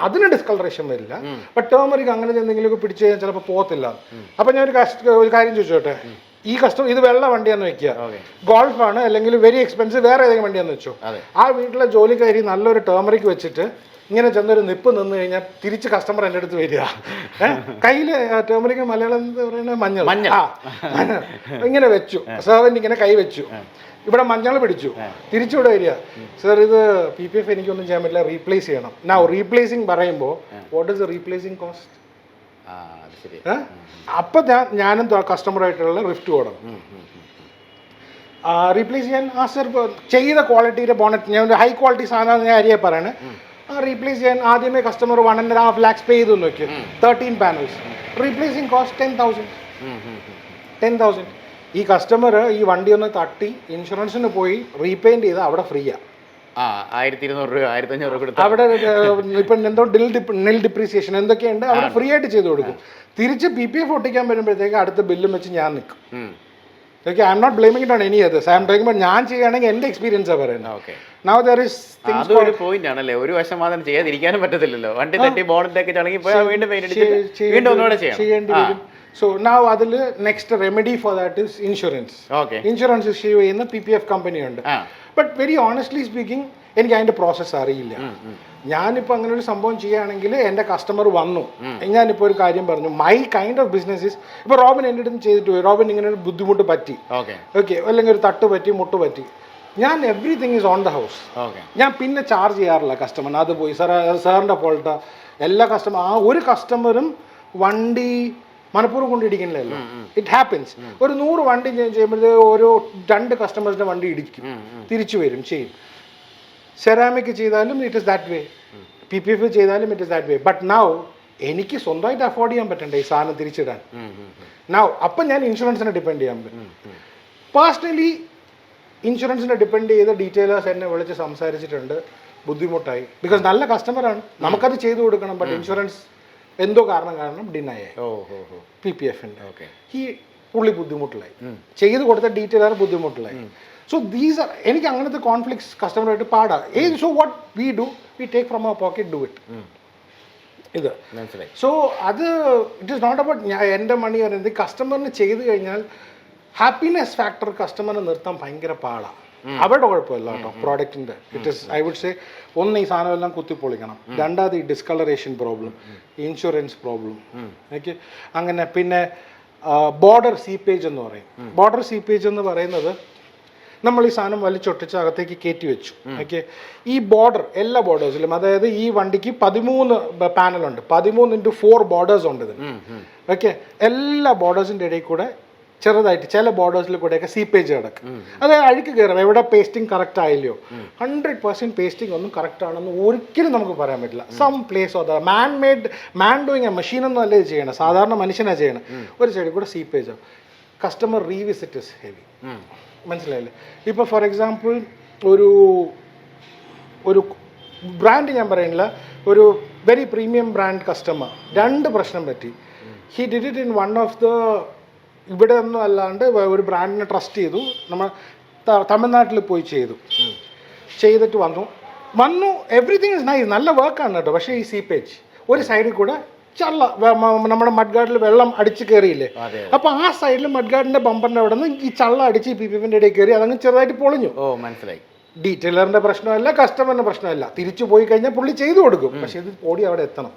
അതിന് ഡിസ്കളറേഷൻ വരില്ല. ബട്ട് ടേമറിക്ക് അങ്ങനെ എന്തെങ്കിലുമൊക്കെ പിടിച്ചു കഴിഞ്ഞാൽ ചിലപ്പോൾ പോകത്തില്ല. അപ്പം ഞാൻ ഒരു കാര്യം ചോദിച്ചോട്ടെ, ഈ കസ്റ്റമർ ഇത് വെള്ള വണ്ടിയാന്ന് വെക്കുക, ഗോൾഫാണ് അല്ലെങ്കിൽ വെരി എക്സ്പെൻസീവ് വേറെ ഏതെങ്കിലും വണ്ടിയാന്ന് വെച്ചോ, ആ വീട്ടിലെ ജോലിക്കാരി നല്ലൊരു ടേമറിക്ക് വെച്ചിട്ട് ഇങ്ങനെ ചെന്നൊരു നിപ്പ് നിന്ന് കഴിഞ്ഞാൽ തിരിച്ച് കസ്റ്റമർ എൻ്റെ അടുത്ത് വരിക, കയ്യിൽ ടേമറിക്ക് മലയാളം എന്ന് പറയുന്നത് മഞ്ഞൾ, ഇങ്ങനെ വെച്ചു, സെർവൻ്റ് ഇങ്ങനെ കൈ വെച്ചു, ഇവിടെ മഞ്ഞൾ പിടിച്ചു, തിരിച്ചിവിടെ വരിക, സർ ഇത് PPF എനിക്കൊന്നും ചെയ്യാൻ പറ്റില്ല, റീപ്ലേസ് ചെയ്യണം. നൗ റീപ്ലേസിങ് പറയുമ്പോൾ what is the replacing cost? അപ്പം ഞാനും കസ്റ്റമറായിട്ടുള്ള റിഫ്റ്റ് കൊടുക്കണം. റീപ്ലേസ് ചെയ്യാൻ സർ ചെയ്ത ക്വാളിറ്റിയുടെ ബോണറ്റ്, ഞാൻ ഒരു ഹൈ ക്വാളിറ്റി സാധനം ഞാൻ അരിയെ പറയണേ, റീപ്ലേസ് ചെയ്യാൻ ആദ്യമേ കസ്റ്റമർ 1.5 lakhs പേ ചെയ്തു നോക്കി, 13 panels. Replacing cost 10,000. ഈ കസ്റ്റമർ ഈ വണ്ടി ഒന്ന് തട്ടി ഇൻഷുറൻസിന് പോയി റീപെയിന്റ് ചെയ്ത് അവിടെ ഫ്രീയാ. 1200 രൂപ 1500 രൂപ കൊടുത്തു. അവിടെ ഇപ്പം എന്തോ നിൽ ഡിപ്രീസിയേഷൻ എന്തൊക്കെയുണ്ട് അവിടെ ഫ്രീ ആയിട്ട് ചെയ്ത് കൊടുക്കും. തിരിച്ച് PPF ഒട്ടിക്കാൻ വരുമ്പോഴത്തേക്ക് അടുത്ത ബില്ലും വെച്ച് ഞാൻ നിൽക്കും. Okay, I'm not blaming it on any others, I'm talking about ഞാൻ ചെയ്യുകയാണെങ്കിൽ എൻ്റെ എക്സ്പീരിയൻസാണ് പറയുന്നത്. Now there is things ഒരു പോയിന്റ് ആണല്ലേ, ഒരു വശം മാത്രം ചെയ്യാതിരിക്കാനും പറ്റത്തില്ലല്ലോ. വണ്ടി തട്ടി ബോണറ്റൊക്കെ ചടങ്ങി പോയാൽ വീണ്ടും വീണ്ടും ഒന്നുകൂടെ ചെയ്യേണ്ടി വരും. സോ നൗ അതിൽ next remedy for that is insurance. Insurance issue ചെയ്യുന്ന PPF കമ്പനിയുണ്ട്. ബട്ട് വെരി ഓണസ്റ്റ്ലി സ്പീക്കിംഗ് എനിക്ക് അതിന്റെ പ്രോസസ്സ് അറിയില്ല. ഞാനിപ്പോൾ അങ്ങനെ ഒരു സംഭവം ചെയ്യുകയാണെങ്കിൽ എൻ്റെ കസ്റ്റമർ വന്നു, ഞാനിപ്പോൾ ഒരു കാര്യം പറഞ്ഞു, my kind of business is, ഇപ്പോൾ റോബിൻ എൻ്റെ അടുത്ത് ചെയ്തിട്ട് പോയി, റോബിൻ ഇങ്ങനെ ഒരു ബുദ്ധിമുട്ട് പറ്റി, ഓക്കെ, അല്ലെങ്കിൽ ഒരു തട്ട് പറ്റി, മുട്ട് പറ്റി, ഞാൻ everything is on the house. ഞാൻ പിന്നെ ചാർജ് ചെയ്യാറില്ല കസ്റ്റമറിന്. അത് പോയി സാറിൻ്റെ ഫോൾട്ട് എല്ലാ കസ്റ്റമർ, ആ ഒരു കസ്റ്റമറും വണ്ടി മനഃപൂർവ്വം കൊണ്ടിടിക്കണില്ലല്ലോ. It happens. ഒരു 100 വണ്ടി ചെയ്യുമ്പോഴത്തേക്ക് ഒരു 2 കസ്റ്റമേഴ്സിൻ്റെ വണ്ടി ഇടിക്കും, തിരിച്ചു വരും, ചെയ്യും. സെറാമിക് ചെയ്താലും it is that way, PPF ചെയ്താലും it is that way. But now എനിക്ക് സ്വന്തമായിട്ട് അഫോർഡ് ചെയ്യാൻ പറ്റണ്ടേ ഈ സാധനം തിരിച്ചിടാൻ. നൗ അപ്പം ഞാൻ ഇൻഷുറൻസിനെ ഡിപ്പെൻഡ് ചെയ്യാൻ പറ്റും. പേഴ്സണലി ഇൻഷുറൻസിനെ ഡിപ്പെൻഡ് ചെയ്ത ഡീറ്റെയിലേഴ്സ് എന്നെ വിളിച്ച് സംസാരിച്ചിട്ടുണ്ട്, ബുദ്ധിമുട്ടായി. ബിക്കോസ് നല്ല കസ്റ്റമറാണ്, നമുക്കത് ചെയ്തു കൊടുക്കണം. ബട്ട് ഇൻഷുറൻസ് എന്തോ കാരണം ഡിനൈ ആയി PPFൻ്റെ. ഈ പുള്ളി ബുദ്ധിമുട്ടിലായി, ചെയ്ത് കൊടുത്ത ഡീറ്റെയിലർ ബുദ്ധിമുട്ടിലായി. സോ ദീസ് ആർ, എനിക്ക് അങ്ങനത്തെ കോൺഫ്ലിക്ട്സ് കസ്റ്റമറായിട്ട് പാടാം. So what we do, we take from our pocket, do it. ഇത് സോ അത് ഇറ്റ് ഈസ് നോട്ട് അബൌട്ട് എൻ്റെ മണി പറയുന്നത്. കസ്റ്റമറിന് ചെയ്ത് കഴിഞ്ഞാൽ ഹാപ്പിനെസ് ഫാക്ടർ കസ്റ്റമറിനെ നിർത്താൻ ഭയങ്കര പാടാണ്. അവരുടെ കുഴപ്പമില്ല കേട്ടോ പ്രോഡക്റ്റിൻ്റെ. It is I would say, ഒന്ന് ഈ സാധനം എല്ലാം കുത്തിപ്പൊളിക്കണം, രണ്ടാമത് ഈ discolouration problem, insurance problem, okay, അങ്ങനെ. പിന്നെ ബോർഡർ സീപ്പേജ് എന്ന് പറയും. ബോർഡർ സീപ്പേജ് എന്ന് പറയുന്നത് നമ്മൾ ഈ സാധനം വലിച്ചൊട്ടിച്ച് അകത്തേക്ക് കയറ്റി വെച്ചു, ഓക്കെ. ഈ ബോർഡർ എല്ലാ ബോർഡേഴ്സിലും, അതായത് ഈ വണ്ടിക്ക് 13 പാനലുണ്ട്, 13x4 ബോർഡേഴ്സ് ഉണ്ട് ഇതിന്, ഓക്കെ. എല്ലാ ബോർഡേഴ്സിൻ്റെ ഇടയിൽ കൂടെ ചെറുതായിട്ട് ചില ബോർഡേഴ്സിൽ കൂടെയൊക്കെ സീപ്പേജ് കിടക്കും. അതായത് അഴുക്ക് കയറും. എവിടെ പേസ്റ്റിംഗ് കറക്റ്റ് ആയില്ലയോ, 100% പേസ്റ്റിംഗ് ഒന്നും കറക്റ്റ് ആണെന്ന് ഒരിക്കലും നമുക്ക് പറയാൻ പറ്റില്ല. Some place of the man doing a മെഷീനൊന്നും അല്ലേ ഇത് ചെയ്യണം, സാധാരണ മനുഷ്യനാണ് ചെയ്യണം. ഒരു സൈഡിൽ കൂടെ സീപ്പേജ് ആവും. കസ്റ്റമർ റീവിസിറ്റ് ഇസ് ഹെവി, മനസ്സിലായില്ലേ? ഇപ്പോൾ ഫോർ എക്സാമ്പിൾ ഒരു ബ്രാൻഡ് ഞാൻ പറയുന്നില്ല, ഒരു വെരി പ്രീമിയം ബ്രാൻഡ് കസ്റ്റമർ 2 പ്രശ്നം പറ്റി. He did it in one of the, ഇവിടെ ഒന്നും അല്ലാണ്ട് ഒരു ബ്രാൻഡിനെ ട്രസ്റ്റ് ചെയ്തു, നമ്മൾ തമിഴ്നാട്ടിൽ പോയി ചെയ്തിട്ട് വന്നു എവറിത്തിങ് ഇസ് നൈസ്, നല്ല വർക്കാണ് കേട്ടോ. പക്ഷേ ഈ സീപ്പേജ് ഒരു സൈഡിൽ കൂടെ ചള്ള, നമ്മുടെ മഡ് ഗാർഡിൽ വെള്ളം അടിച്ച് കയറിയില്ലേ, അപ്പോൾ ആ സൈഡിൽ മഡ് ഗാർഡിൻ്റെ ബമ്പറിൻ്റെ അവിടെ നിന്ന് ഈ ചള്ള അടിച്ച് ഈ PPFൻ്റെ ഇടയിൽ കയറി അതങ്ങ് ചെറുതായിട്ട് പൊളിഞ്ഞു. മനസ്സിലായി. ഡീറ്റെയിലറിന്റെ പ്രശ്നമല്ല, കസ്റ്റമറിന്റെ പ്രശ്നമല്ല. തിരിച്ചു പോയി കഴിഞ്ഞാൽ പുള്ളി ചെയ്തു കൊടുക്കും, പക്ഷെ ഇത് ഓടി അവിടെ എത്തണം.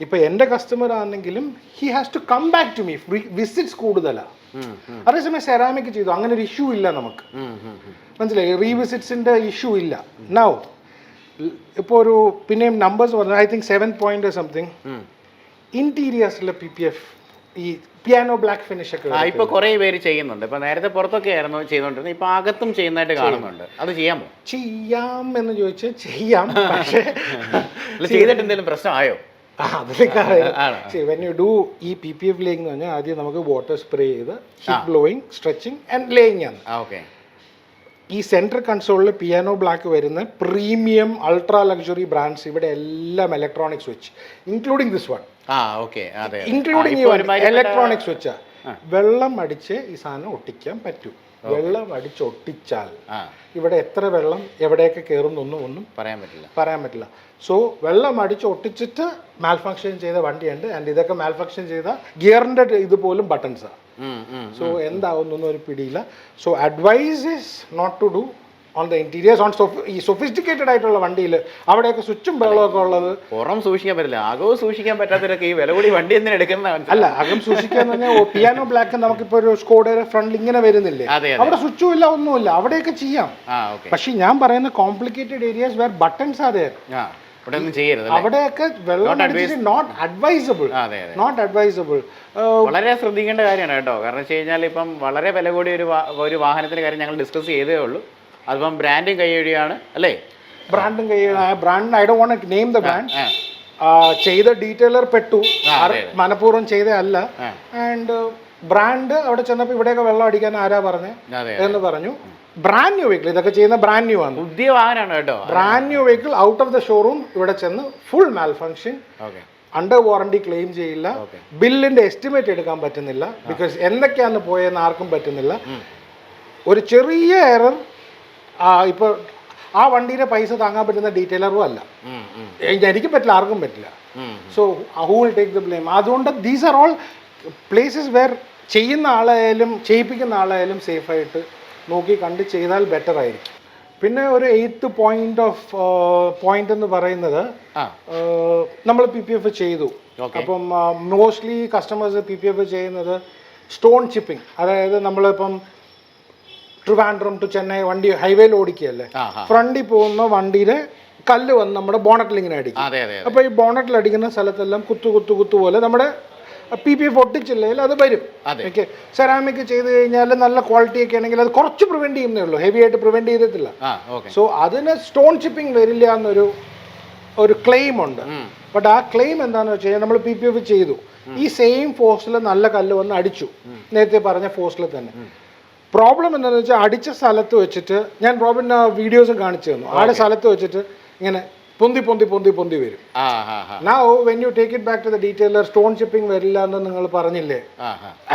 ഇപ്പൊ എന്റെ കസ്റ്റമർ ആണെങ്കിലും he has to come back to me. Visits കൂടുതലാണ്. അതേസമയം സെറാമിക് ചെയ്തു, അങ്ങനെ ഒരു ഇഷ്യൂ ഇല്ല നമുക്ക്. മനസ്സിലായി, റീവിസിറ്റ്സിന്റെ ഇഷ്യൂ ഇല്ല. നൗ ഇപ്പൊ ഒരു പിന്നെയും നമ്പേഴ്സ് പറഞ്ഞു, ഐ തിങ്ക് 7 പോയിന്റ് സംതിങ് ഇന്റീരിയേഴ്സിലെ PPF ഈ പിയാനോ ബ്ലാക്ക് ഫിനിഷ് ഒക്കെ ഇപ്പൊ കുറെ പേര് ചെയ്യുന്നുണ്ട്. ഇപ്പൊ നേരത്തെ പുറത്തൊക്കെ ആയിരുന്നു ചെയ്തോണ്ടിരുന്നത്, ഇപ്പൊ അകത്തും ചെയ്യുന്നതായിട്ട് കാണുന്നുണ്ട്. അത് ചെയ്യാമോ? ചെയ്യാം എന്ന് ചോദിച്ചാൽ ചെയ്യാം, പക്ഷേ ചെയ്തിട്ട് എന്തെങ്കിലും പ്രശ്നമായോ? വെൻ യു ഡു ഈ PPF ലേയിങ് എന്ന് പറഞ്ഞാൽ ആദ്യം നമുക്ക് വാട്ടർ സ്പ്രേ ചെയ്ത് heat blowing, stretching and laying ആണ്. ഈ സെൻട്രൽ കൺസോളിൽ പിയാനോ ബ്ലാക്ക് വരുന്ന പ്രീമിയം അൾട്രാ ലക്ഷറി ബ്രാൻഡ്സ് ഇവിടെ എല്ലാം electronic switch, including this one, including electronic switch. വെള്ളം അടിച്ച് ഈ സാധനം ഒട്ടിക്കാൻ പറ്റും. വെള്ളം അടിച്ചൊട്ടിച്ചാൽ ഇവിടെ എത്ര വെള്ളം എവിടെയൊക്കെ കയറുന്നൊന്നും ഒന്നും പറയാൻ പറ്റില്ല. സോ വെള്ളം അടിച്ചൊട്ടിച്ചിട്ട് മാൽഫങ്ഷൻ ചെയ്ത വണ്ടിയുണ്ട്. ആൻഡ് ഇതൊക്കെ മാൽഫങ്ഷൻ ചെയ്ത ഗിയറിന്റെ ഇതുപോലും ബട്ടൺസാണ്. സോ എന്താവുന്നൊന്നും ഒരു പിടിയില്ല. So advice is not to do on the interiors. On ഈ സൊഫിസ്റ്റിക്കേറ്റഡ് ആയിട്ടുള്ള വണ്ടിയിൽ അവിടെയൊക്കെ സ്വിച്ചും വെള്ളമൊക്കെ ഉള്ളത് പുറം സൂക്ഷിക്കാൻ പറ്റില്ല, അകവും സൂക്ഷിക്കാൻ പറ്റാത്തവരൊക്കെ ഈ വില കൂടി വണ്ടി എന്തിനാ എടുക്കുന്ന? അല്ല, അകം സൂക്ഷിക്കാന്ന് പറഞ്ഞാൽ പിയാനോ ബ്ലാക്ക് നമുക്കിപ്പോ ഒരു സ്കോഡയുടെ ഫ്രണ്ടിൽ ഇങ്ങനെ വരുന്നില്ലേ, അവിടെ സ്വിച്ചും ഇല്ല, ഒന്നുമില്ല, അവിടെയൊക്കെ ചെയ്യാം. പക്ഷെ ഞാൻ പറയുന്ന complicated areas where buttons are there, അവിടെയൊക്കെ വെള്ളം നോട്ട് അഡ്വൈസബിൾ. വളരെ ശ്രദ്ധിക്കേണ്ട കാര്യമാണ് കേട്ടോ. കാരണം വെച്ച് കഴിഞ്ഞാൽ ഇപ്പം വളരെ വില കൂടിയ ഒരു വാഹനത്തിന്റെ കാര്യം ഞങ്ങൾ ഡിസ്കസ് ചെയ്തേ ഉള്ളൂ. അതിപ്പം ബ്രാൻഡും കൈയടിയാണ് അല്ലേ? ബ്രാൻഡും കൈയ്യടിയാണ്. Brand I don't want to name the brand. ചെയ്ത ഡീറ്റെയിലർ പെട്ടു, മനഃപൂർവ്വം ചെയ്ത അല്ല. ആൻഡ് ബ്രാൻഡ് അവിടെ ചെന്നപ്പോൾ ഇവിടെയൊക്കെ വെള്ളം അടിക്കാൻ ആരാ പറഞ്ഞേ എന്ന് പറഞ്ഞു. ബ്രാൻഡ് ന്യൂ വെഹിക്കിൾ, ഇതൊക്കെ ചെയ്യുന്ന ബ്രാൻഡ് ന്യൂ ആണ്, പുതിയ വാഹനമാണ് കേട്ടോ. Brand new vehicle out of the showroom ഇവിടെ ചെന്ന് ഫുൾ മാൽ ഫംഗ്ഷൻ, അണ്ടർ വാറണ്ടി ക്ലെയിം ചെയ്യില്ല, ബില്ലിന്റെ എസ്റ്റിമേറ്റ് എടുക്കാൻ പറ്റുന്നില്ല, ബിക്കോസ് എന്തൊക്കെയാന്ന് പോയെന്ന് ആർക്കും പറ്റുന്നില്ല. ഒരു ചെറിയ എറർ, ഇപ്പൊ ആ വണ്ടിയുടെ പൈസ താങ്ങാൻ പറ്റുന്ന ഡീറ്റെയിലറും അല്ല, എനിക്ക് പറ്റില്ല, ആർക്കും പറ്റില്ല. So who will take the blame? അതുകൊണ്ട് these are all places where ചെയ്യുന്ന ആളായാലും ചെയ്യിപ്പിക്കുന്ന ആളായാലും സേഫായിട്ട് നോക്കി കണ്ട് ചെയ്താൽ ബെറ്റർ ആയിരിക്കും. പിന്നെ ഒരു 8th പോയിന്റ് എന്ന് പറയുന്നത്, നമ്മൾ PPF ചെയ്തു. അപ്പം മോസ്റ്റ്ലി കസ്റ്റമേഴ്സ് PPF ചെയ്യുന്നത് സ്റ്റോൺ ചിപ്പിംഗ്, അതായത് നമ്മളിപ്പം ട്രിവാൻഡ്രം ടു ചെന്നൈ വണ്ടി ഹൈവേയിൽ ഓടിക്കുകയല്ലേ, ഫ്രണ്ടിൽ പോകുന്ന വണ്ടിയുടെ കല്ല് വന്ന് നമ്മുടെ ബോണറ്റിൽ ഇങ്ങനെ അടിക്കും. അപ്പോൾ ഈ ബോണറ്റിൽ അടിക്കുന്ന സ്ഥലത്തെല്ലാം കുത്തു പോലെ നമ്മുടെ PPF ഒട്ടിച്ചില്ലെങ്കിൽ അത് വരും. ഓക്കെ, സെറാമിക് ചെയ്ത് കഴിഞ്ഞാൽ നല്ല ക്വാളിറ്റി ഒക്കെ ആണെങ്കിൽ അത് കുറച്ച് പ്രിവെന്റ് ചെയ്യുന്നേ ഉള്ളൂ, ഹെവി ആയിട്ട് പ്രിവെന്റ് ചെയ്തിട്ടില്ല. സോ അതിന് സ്റ്റോൺ ചിപ്പിംഗ് വരില്ല എന്നൊരു ക്ലെയിം ഉണ്ട്. ബട്ട് ആ ക്ലെയിം എന്താണെന്ന് വെച്ച് കഴിഞ്ഞാൽ നമ്മൾ PPF ചെയ്തു, ഈ സെയിം ഫോഴ്സിൽ നല്ല കല്ല് വന്ന് അടിച്ചു, നേരത്തെ പറഞ്ഞ ഫോഴ്സിൽ തന്നെ. പ്രോബ്ലം എന്താണെന്ന് വെച്ചാൽ അടിച്ച സ്ഥലത്ത് വെച്ചിട്ട്, ഞാൻ റോബിന് വീഡിയോസും കാണിച്ചു തന്നു, ആ സ്ഥലത്ത് വെച്ചിട്ട് ഇങ്ങനെ പൊന്തി വരും. Now when you take it back to the detailer, stone chipping വരില്ല എന്ന് നിങ്ങൾ പറഞ്ഞില്ലേ,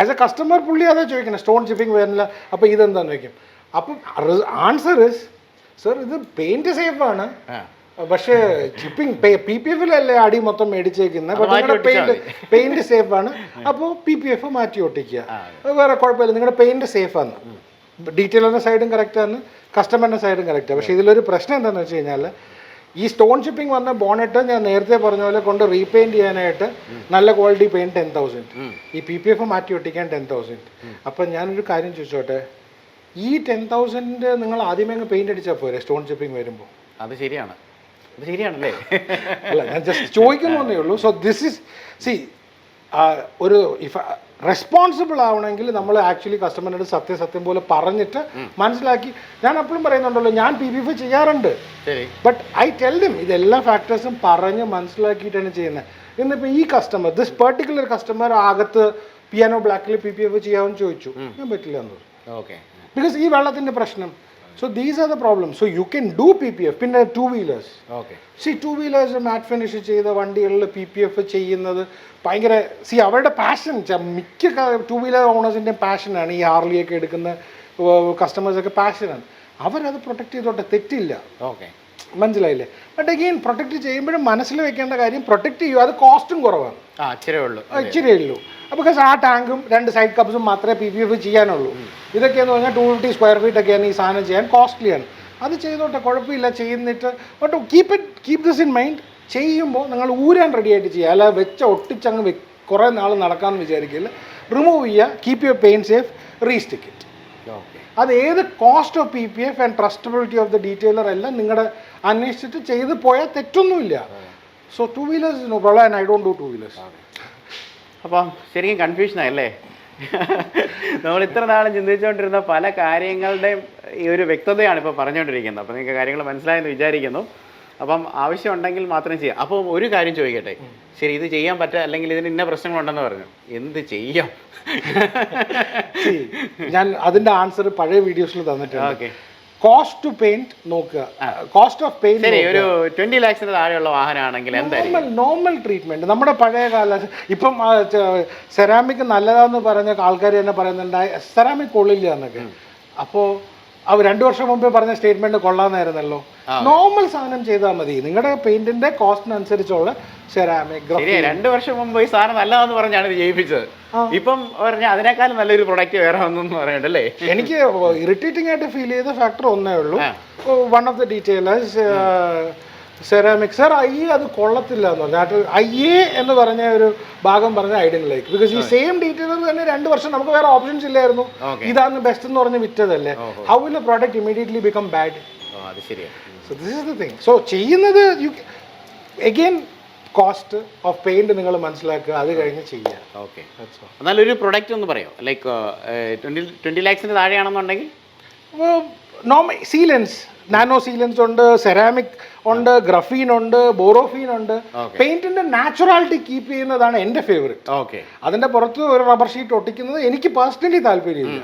ആസ് എ കസ്റ്റമർ പുള്ളി അതാ ചോദിക്കണം, സ്റ്റോൺ ചിപ്പിംഗ് വരില്ല, അപ്പൊ ഇതെന്താന്ന് ചോദിക്കും. അപ്പം ആൻസർ ഇസ്, സർ ഇത് പെയിന്റ് സേഫ് ആണ്, പക്ഷേ ചിപ്പിംഗ് PPF-ലല്ലേ അടി മൊത്തം മേടിച്ചേക്കുന്നത്, പക്ഷേ നിങ്ങളുടെ പെയിന്റ് സേഫ് ആണ്, അപ്പോൾ PPF മാറ്റി ഒട്ടിക്കുക, വേറെ കുഴപ്പമില്ല, നിങ്ങളുടെ പെയിന്റ് സേഫ് ആണ്. ഡീറ്റെയിലറിന്റെ സൈഡും കറക്റ്റാണ്, കസ്റ്റമറിന്റെ സൈഡും കറക്റ്റാണ്. പക്ഷേ ഇതിലൊരു പ്രശ്നം എന്താണെന്ന് വെച്ച് കഴിഞ്ഞാൽ, ഈ സ്റ്റോൺ ചിപ്പിംഗ് വന്ന ബോണറ്റ് ഞാൻ നേരത്തെ പറഞ്ഞ പോലെ കൊണ്ട് റീപെയിന്റ് ചെയ്യാനായിട്ട് നല്ല ക്വാളിറ്റി പെയിന്റ് 10,000, ഈ PPF മാറ്റി ഒട്ടിക്കാൻ 10,000. അപ്പം ഞാനൊരു കാര്യം ചോദിച്ചോട്ടെ, ഈ 10,000 നിങ്ങൾ ആദ്യമേ അങ്ങ് പെയിന്റ് അടിച്ചാൽ പോരെ സ്റ്റോൺ ചിപ്പിംഗ് വരുമ്പോൾ? അത് ശരിയാണല്ലേ? അല്ല, ഞാൻ ജസ്റ്റ് ചോദിക്കുന്നേ ഉള്ളൂ. സോ ദിസ് ഇസ് ഒരു റെസ്പോൺസിബിൾ ആവണമെങ്കിൽ നമ്മൾ ആക്ച്വലി കസ്റ്റമറിനോട് സത്യം പോലെ പറഞ്ഞിട്ട് മനസ്സിലാക്കി. ഞാൻ എപ്പോഴും പറയുന്നുണ്ടല്ലോ, ഞാൻ PPF ചെയ്യാറുണ്ട്, ബട്ട് ഐ ടെൽ ദം ഇതെല്ലാ ഫാക്ടേഴ്സും പറഞ്ഞ് മനസ്സിലാക്കിയിട്ടാണ് ചെയ്യുന്നത്. ഇന്നിപ്പോൾ ഈ കസ്റ്റമർ, ദിസ് പെർട്ടിക്കുലർ കസ്റ്റമർ അകത്ത് പിയാനോ ബ്ലാക്കിൽ PPF ചെയ്യാമെന്ന് ചോദിച്ചു, ഞാൻ പറ്റില്ല എന്ന് പറഞ്ഞു, ബിക്കോസ് ഈ വെള്ളത്തിന്റെ പ്രശ്നം. So these are the problems. So you can do PPF. പിന്നെ 2-wheelers. See 2-wheelers മാറ്റ് ഫിനിഷ് ചെയ്ത വണ്ടികളിൽ PPF ചെയ്യുന്നത് ഭയങ്കര, അവരുടെ പാഷൻ, മിക്ക 2-wheeler ഓണേഴ്സിൻ്റെ പാഷനാണ്, ഈ ഹാർലിയൊക്കെ എടുക്കുന്ന കസ്റ്റമേഴ്സൊക്കെ പാഷനാണ്, അവരത് പ്രൊട്ടക്ട് ചെയ്തോട്ടെ, തെറ്റില്ല. മനസ്സിലായില്ലേ? ബട്ട് അഗെയിൻ പ്രൊട്ടക്ട് ചെയ്യുമ്പോഴും മനസ്സിൽ വെക്കേണ്ട കാര്യം, പ്രൊട്ടക്ട് ചെയ്യും, അത് കോസ്റ്റും കുറവാണ്, ഇച്ചിരിയേ ഉള്ളൂ. ബിക്കോസ് ആ ടാങ്കും 2 സൈഡ് കപ്സും മാത്രമേ PPF ചെയ്യാനുള്ളൂ. ഇതൊക്കെയെന്ന് പറഞ്ഞാൽ 250 സ്ക്വയർ ഫീറ്റ് ഒക്കെയാണ് ഈ സാധനം ചെയ്യാൻ കോസ്റ്റ്ലിയാണ്. അത് ചെയ്തോട്ടെ, കുഴപ്പമില്ല. ചെയ്യുന്നിട്ട് but keep this in mind. ചെയ്യുമ്പോൾ നിങ്ങൾ ഊരാൻ റെഡി ആയിട്ട് ചെയ്യുക, അല്ല ഒട്ടിച്ചങ്ങ് കുറേ നാൾ നടക്കാമെന്ന് വിചാരിക്കില്ല. റിമൂവ് ചെയ്യുക, keep your paint safe, restick it. അത് ഏത് cost of PPF and trustability of the detailer എല്ലാം നിങ്ങളുടെ അന്വേഷിച്ചിട്ട് ചെയ്ത് പോയാൽ തെറ്റൊന്നുമില്ല. So 2 wheelers no problem and I don't do 2 wheelers. അപ്പം ശരിക്കും കൺഫ്യൂഷനായല്ലേ? നമ്മൾ ഇത്ര നാളും ചിന്തിച്ചുകൊണ്ടിരുന്ന പല കാര്യങ്ങളുടെയും ഈ ഒരു വ്യക്തതയാണ് ഇപ്പോൾ പറഞ്ഞുകൊണ്ടിരിക്കുന്നത്. അപ്പോൾ നിങ്ങൾക്ക് കാര്യങ്ങൾ മനസ്സിലായെന്ന് വിചാരിക്കുന്നു. അപ്പം ആവശ്യമുണ്ടെങ്കിൽ മാത്രം ചെയ്യാം. അപ്പോൾ ഒരു കാര്യം ചോദിക്കട്ടെ, ശരി ഇത് ചെയ്യാൻ പറ്റുക അല്ലെങ്കിൽ ഇതിന് ഇന്ന പ്രശ്നങ്ങളുണ്ടെന്ന് പറഞ്ഞു, എന്ത് ചെയ്യാം? ഞാൻ അതിൻ്റെ ആൻസർ പഴയ വീഡിയോസിൽ തന്നിട്ടുണ്ട്. ഓക്കെ, കോസ്റ്റ് ടു പെയിന്റ് നോക്കുക. കോസ്റ്റ് ഓഫ് പെയിന്റ് ശരി, ഒരു 20 lakhs താഴെയുള്ള വാഹനമാണെങ്കിൽ എന്തായാലും നോർമൽ ട്രീറ്റ്മെന്റ്. നമ്മുടെ പഴയ കാല ഇപ്പം സെറാമിക് നല്ലതാന്ന് പറഞ്ഞ ആൾക്കാർ തന്നെ പറയുന്നുണ്ടായി സെറാമിക് കൊള്ളില്ല എന്നൊക്കെ. അപ്പോൾ അവർ 2 വർഷം മുമ്പേ പറഞ്ഞ സ്റ്റേറ്റ്മെന്റ് കൊള്ളാന്നായിരുന്നല്ലോ. നോർമൽ സാധനം ചെയ്താൽ മതി. നിങ്ങളുടെ പെയിന്റിന്റെ കോസ്റ്റിനനുസരിച്ചുള്ള സെറാമിക്. 2 വർഷം മുമ്പ് ഈ സാധനം നല്ലതാന്ന് പറഞ്ഞാണ് ഇത് ചെയ്യിപ്പിച്ചത്. ഇപ്പം പറഞ്ഞാൽ അതിനേക്കാളും നല്ലൊരു പ്രൊഡക്റ്റ് വേറെ വന്നെന്ന് പറയണ്ടല്ലേ? എനിക്ക് ഇറിറ്റേറ്റിംഗ് ആയിട്ട് ഫീൽ ചെയ്ത ഫാക്ടർ ഒന്നേ ഉള്ളൂ. One of the detailers ceramic sir അത് കൊള്ളത്തില്ല എന്ന് പറഞ്ഞു. എന്ന് പറഞ്ഞ ഒരു ഭാഗം പറഞ്ഞ ഐ ഡിഡ്ന്റ് ലൈക്ക്. ബിക്കോസ് ഈ സെയിം ഡീറ്റെയിലർ തന്നെ 2 വർഷം നമുക്ക് വേറെ ഓപ്ഷൻസ് ഇല്ലായിരുന്നു. ഇതാണ് ബെസ്റ്റ് എന്ന് പറഞ്ഞ് വിറ്റതല്ലേ. How will a product immediately become bad? So this is the thing. So ചെയ്യുന്നത് അഗെയിൻ കോസ്റ്റ് ഓഫ് പെയിന്റ് നിങ്ങൾ മനസ്സിലാക്കുക, അത് കഴിഞ്ഞ് ചെയ്യുക. ഓക്കെ, എന്നാലൊരു പ്രൊഡക്റ്റ് ഒന്ന് പറയോ? Like 20 lakhs താഴെയാണെന്നുണ്ടെങ്കിൽ sealants, nano sealants ഉണ്ട്, സെറാമിക് ഉണ്ട്, ഗ്രഫീൻ ഉണ്ട്, ബോറോഫീൻ ഉണ്ട്. പെയിന്റിന്റെ നാച്ചുറാലിറ്റി കീപ്പ് ചെയ്യുന്നതാണ് എൻ്റെ ഫേവറേറ്റ്. ഓക്കെ, അതിന്റെ പുറത്ത് ഒരു റബ്ബർ ഷീറ്റ് ഒട്ടിക്കുന്നത് എനിക്ക് പേഴ്സണലി താല്പര്യമില്ല.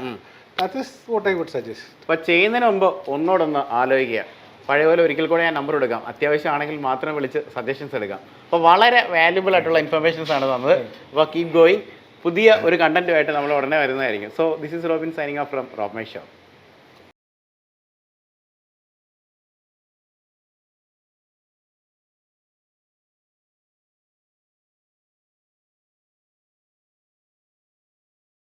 That is what I would suggest. അപ്പോൾ ചെയ്യുന്നതിന് മുമ്പ് ഒന്നോടൊന്ന് ആലോചിക്കുക. പഴയ പോലെ ഒരിക്കൽ കൂടെ ഞാൻ നമ്പർ എടുക്കാം, അത്യാവശ്യമാണെങ്കിൽ മാത്രം വിളിച്ച് സജഷൻസ് എടുക്കാം. അപ്പോൾ വളരെ വാല്യുബിൾ ആയിട്ടുള്ള ഇൻഫർമേഷൻസ് ആണ് തന്നത്. അപ്പോൾ കീപ് ഗോയിങ്. പുതിയ ഒരു കണ്ടന്റുമായിട്ട് നമ്മൾ ഉടനെ വരുന്നതായിരിക്കും. So this is Robin signing off from Rob my show.